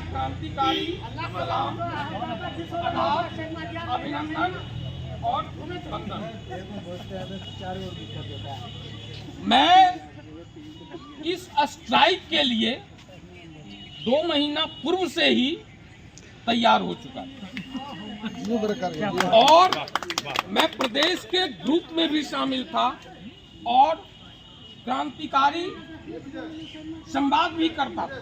क्रांतिकारी सलाम, आदाब, अभिनंदन और वंदन। मैं इस स्ट्राइक के लिए 2 महीना पूर्व से ही तैयार हो चुका था और मैं प्रदेश के ग्रुप में भी शामिल था और क्रांतिकारी संवाद भी करता था,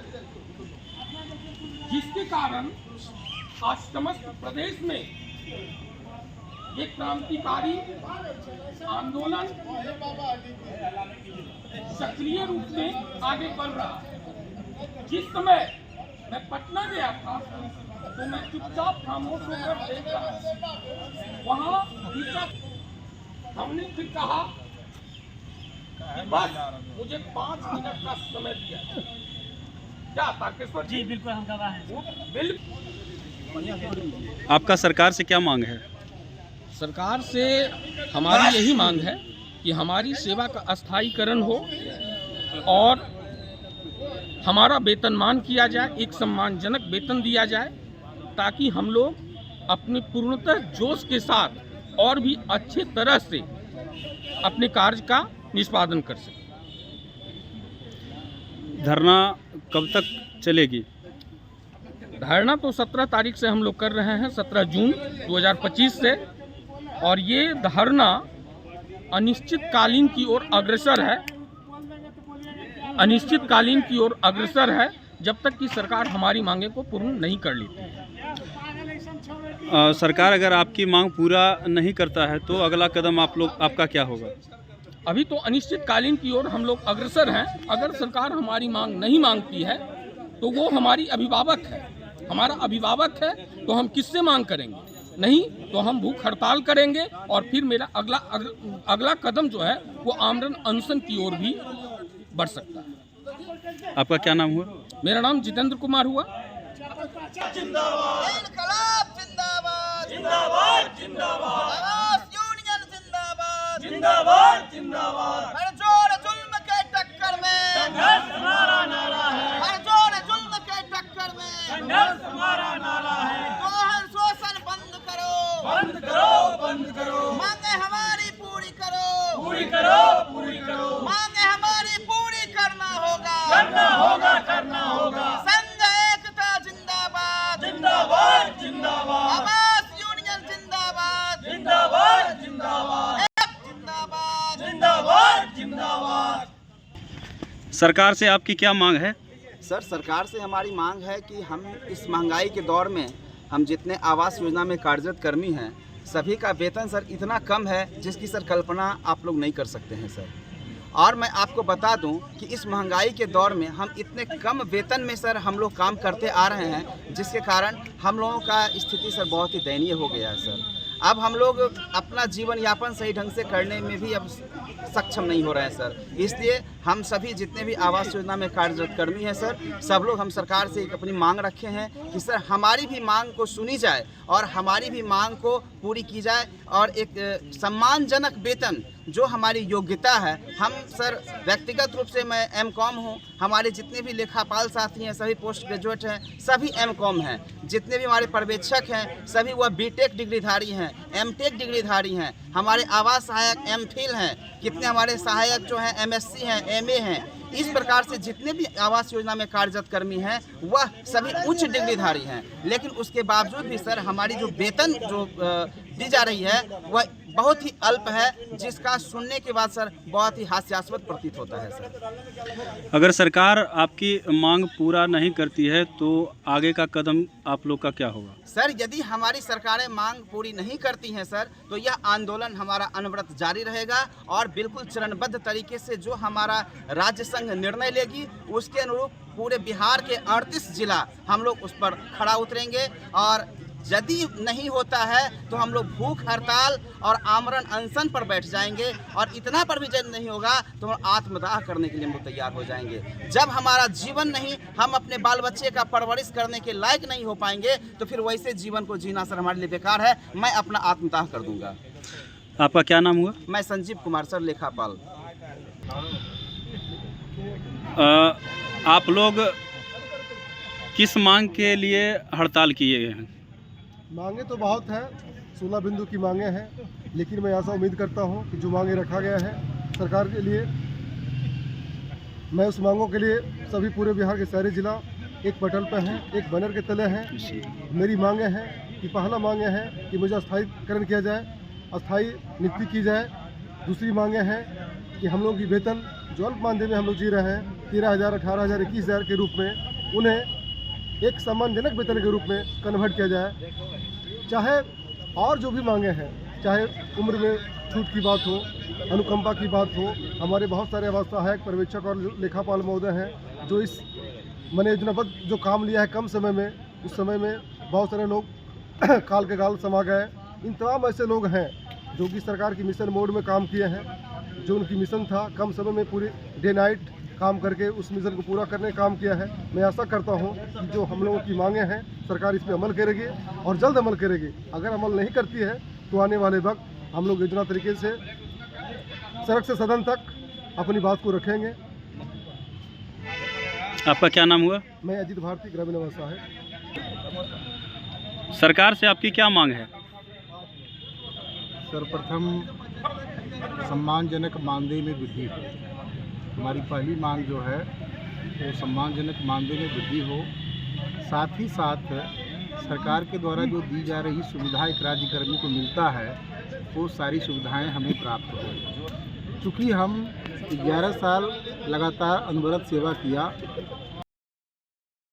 जिसके कारण आज समस्त प्रदेश में एक क्रांतिकारी आंदोलन सक्रिय रूप में आगे बढ़ रहा है। जिस समय मैं पटना गया था तो मैं चुपचाप खामोश होकर देख रहा था। वहाँ हमने फिर कहा बस मुझे 5 मिनट का समय दिया। क्या तारकेश्वर जी? बिल्कुल हम गवाह हैं। आपका सरकार से क्या मांग है? सरकार से हमारी यही मांग है कि हमारी सेवा का अस्थायीकरण हो और हमारा वेतनमान किया जाए, एक सम्मानजनक वेतन दिया जाए, ताकि हम लोग अपने पूर्णतः जोश के साथ और भी अच्छे तरह से अपने कार्य का निष्पादन कर सकें। धरना कब तक चलेगी? धरना तो 17 तारीख से हम लोग कर रहे हैं, 17 जून 2025 से, और ये धरना अनिश्चितकालीन की ओर अग्रसर है, अनिश्चितकालीन की ओर अग्रसर है, जब तक कि सरकार हमारी मांगे को पूर्ण नहीं कर लेती है। सरकार अगर आपकी मांग पूरा नहीं करता है तो अगला कदम आपका क्या होगा? अभी तो अनिश्चितकालीन की ओर हम लोग अग्रसर हैं। अगर सरकार हमारी मांग नहीं मांगती है तो वो हमारी अभिभावक है, हमारा अभिभावक है, तो हम किससे मांग करेंगे? नहीं तो हम भूख हड़ताल करेंगे और फिर मेरा अगला कदम जो है वो आमरण अनशन की ओर भी बढ़ सकता है। आपका क्या नाम हुआ? मेरा नाम जितेंद्र कुमार हुआ। जिंदाबाद जिंदाबाद जिंदाबाद जिंदाबाद यूनियन जिंदाबाद जिंदाबाद जिंदाबाद। हर जोर जुल्म के टक्कर में संघर्ष हमारा नारा है, हर जोर जुल्म के टक्कर में संघर्ष हमारा नारा है। दोहन शोषण बंद करो, बंद करो, बंद करो। मांगे हमारी पूरी करो, पूरी करो, पूरी करो। मांगे हमारी पूरी करना होगा, करना होगा, करना होगा। संघ एकता जिंदाबाद जिंदाबाद जिंदाबाद। आवास यूनियन जिंदाबाद जिंदाबाद जिंदाबाद जिंदाबाद जिंदाबाद जिंदाबाद। सरकार से आपकी क्या मांग है? सर, सरकार से हमारी मांग है कि हम इस महंगाई के दौर में हम जितने आवास योजना में कार्यरत कर्मी हैं सभी का वेतन सर इतना कम है जिसकी सर कल्पना आप लोग नहीं कर सकते हैं सर। और मैं आपको बता दूं कि इस महंगाई के दौर में हम इतने कम वेतन में सर हम लोग काम करते आ रहे हैं, जिसके कारण हम लोगों का स्थिति सर बहुत ही दयनीय हो गया है सर। अब हम लोग अपना जीवन यापन सही ढंग से करने में भी अब सक्षम नहीं हो रहे हैं सर। इसलिए हम सभी जितने भी आवास योजना में कार्यरत कर्मी हैं सर, सब लोग हम सरकार से एक अपनी मांग रखे हैं कि सर हमारी भी मांग को सुनी जाए और हमारी भी मांग को पूरी की जाए और एक सम्मानजनक वेतन जो हमारी योग्यता है। हम सर व्यक्तिगत रूप से मैं एमकॉम हूँ, हमारे जितने भी लेखापाल साथी हैं सभी पोस्ट ग्रेजुएट हैं, सभी एमकॉम हैं। जितने भी हमारे पर्यवेक्षक हैं सभी वह बीटेक डिग्रीधारी हैं, एमटेक डिग्रीधारी हैं। हमारे आवास सहायक एमफिल हैं, कितने हमारे सहायक जो हैं एमएससी हैं, एमए हैं। इस प्रकार से जितने भी आवास योजना में कार्यरत कर्मी हैं वह सभी उच्च डिग्रीधारी हैं, लेकिन उसके बावजूद भी सर हमारी जो वेतन जो दी जा रही है वह बहुत ही अल्प है, जिसका सुनने के बाद सर बहुत ही हास्यास्पद प्रतीत होता है सर। अगर सरकार आपकी मांग पूरा नहीं करती है तो आगे का कदम आप लोग का क्या होगा? सर, यदि हमारी सरकारें मांग पूरी नहीं करती हैं सर तो यह आंदोलन हमारा अनवरत जारी रहेगा और बिल्कुल चरणबद्ध तरीके से जो हमारा राज्य संघ निर्णय लेगी उसके अनुरूप पूरे बिहार के 38 जिला हम लोग उस पर खड़ा उतरेंगे। और यदि नहीं होता है तो हम लोग भूख हड़ताल और आमरण अनशन पर बैठ जाएंगे और इतना पर भी जब नहीं होगा तो हम आत्मदाह करने के लिए हम लोग तैयार हो जाएंगे। जब हमारा जीवन नहीं, हम अपने बाल बच्चे का परवरिश करने के लायक नहीं हो पाएंगे तो फिर वैसे जीवन को जीना सर हमारे लिए बेकार है। मैं अपना आत्मदाह कर दूंगा। आपका क्या नाम हुआ? मैं संजीव कुमार सर, लेखापाल। आप लोग किस मांग के लिए हड़ताल किए गए हैं? मांगे तो बहुत है, 16 बिंदु की मांगे हैं, लेकिन मैं ऐसा उम्मीद करता हूं कि जो मांगे रखा गया है सरकार के लिए, मैं उस मांगों के लिए सभी पूरे बिहार के सारे जिला एक पटल पर हैं, एक बैनर के तले हैं। मेरी मांगे हैं कि पहला मांगे है कि मुझे अस्थायीकरण किया जाए, अस्थायी नियुक्ति की जाए। दूसरी मांगे हैं कि हम लोग की वेतन जो अल्प मानदेय में हम लोग जी रहे हैं 13,000, 18,000, 21,000 के रूप में, उन्हें एक सम्मानजनक वेतन के रूप में कन्वर्ट किया जाए। चाहे और जो भी मांगे हैं, चाहे उम्र में छूट की बात हो, अनुकंपा की बात हो, हमारे बहुत सारे आवास सहायक, पर्यवेक्षक और लेखापाल महोदय हैं जो इस मैंने योजनाबद्ध जो काम लिया है कम समय में, उस समय में बहुत सारे लोग काल के काल समा गए। इन तमाम ऐसे लोग हैं जो कि सरकार की मिशन मोड में काम किए हैं, जो उनकी मिशन था कम समय में पूरी डे नाइट काम करके उस मिशन को पूरा करने का काम किया है। मैं आशा करता हूं कि जो हम लोगों की मांगे हैं सरकार इस पर अमल करेगी और जल्द अमल करेगी। अगर अमल नहीं करती है तो आने वाले वक्त हम लोग योजना तरीके से सड़क से सदन तक अपनी बात को रखेंगे। आपका क्या नाम हुआ? मैं अजीत भारती, ग्रामीण आवास सहायक। सरकार से आपकी क्या मांग है? सर्वप्रथम सम्मानजनक मानदेय में वृद्धि हो। हमारी पहली मांग जो है वो सम्मानजनक मानदेय में वृद्धि हो। साथ ही साथ सरकार के द्वारा जो दी जा रही सुविधा एक राज्यकर्मी को मिलता है वो सारी सुविधाएं हमें प्राप्त हो। चूँकि हम 11 साल लगातार अनवरत सेवा किया,